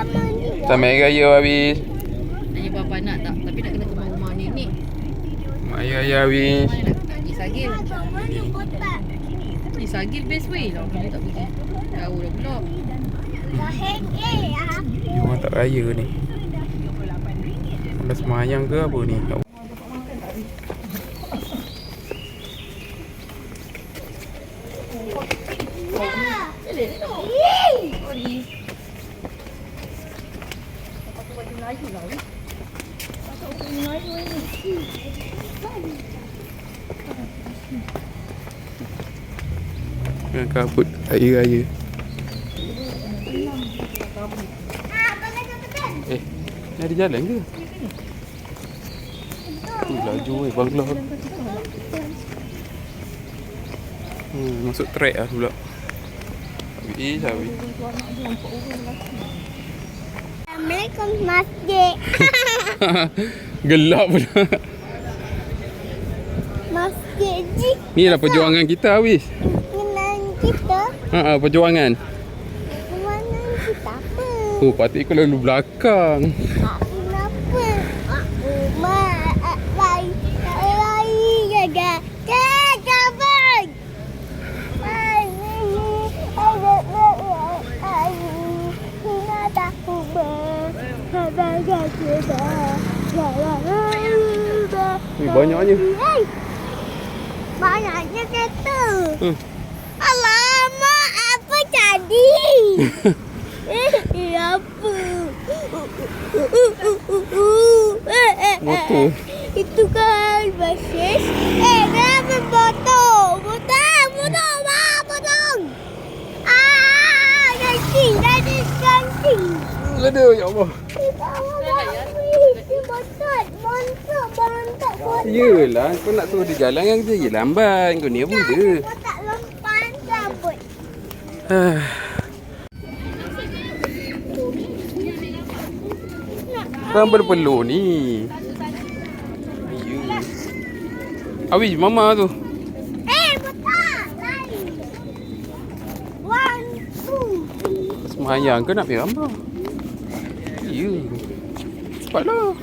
Selamat Hari Raya Hafiz. Tanya bapa nak tak? Tapi nak kena ke rumah nenek. Selamat Hari Raya Hafiz. Mana nak pergi Sagil? Sagil best way lah. Dia tak pergi. Jauh dah pula. Ni orang tak raya ni. Dah semayang ke apa ni? Dengan kabut Hari Raya. Ni ada jalan ke? Laju bangla. Masuk trek lah pula. Habis. Assalamualaikum masjid. Gelap pula. Masjid ji. Ni lah perjuangan kita Hafiz. Kenang kita. Perjuangan. Perjuangan kita apa? Oh, patut ikut lalu belakang. Kenapa? Aku lari jaga. Kabur. Banyaknya. Banyaknya kereta. Alamak, apa jadi? Apa? Motor. Itu kan basis. Kenapa potong? Potong. Ganting. Ada, ya Allah. Yelah, kau nak suruh dia jalan yang dia lambat. Kau ni apa dia? Kau tak lompat rambut. Kan berpeluh ni. Ya. Hafiz, mama tu. Betul. Lain. 1, 2. Semayang ke nak ambil gambar? Ya. Cepatlah.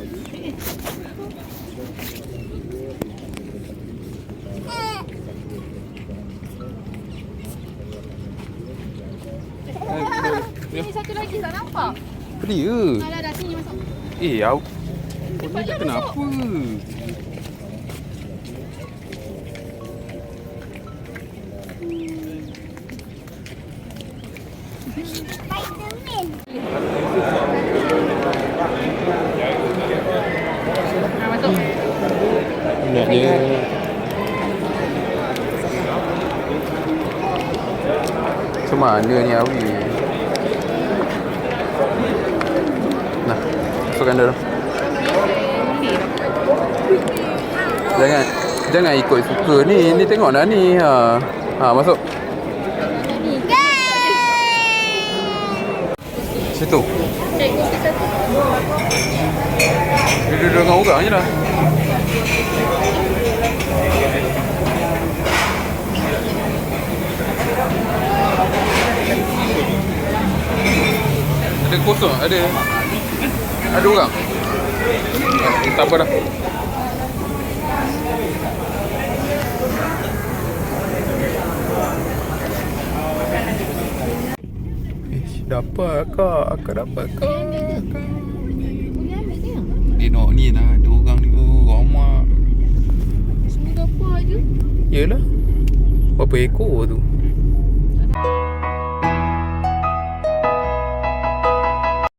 Ni satu lagi tak nampak. Dia. Dah sini masuk. Kau ni kenapa? Spiderman. Masuk. Nak dia. Macam mana ni Hafiz? Nah, masukkan dalam. Jangan ikut suka ni. Ni tengoklah ni. Masuk. Situ. Dia duduk dengan orang je lah. Ada kosong? Ada orang? Tak apa dah. Dapat kak. Akak dapat kak. Boleh ambil dia. Dia nak ni lah. Ada orang ni. Ramah. Semua dapat je. Yelah. Berapa ekor tu?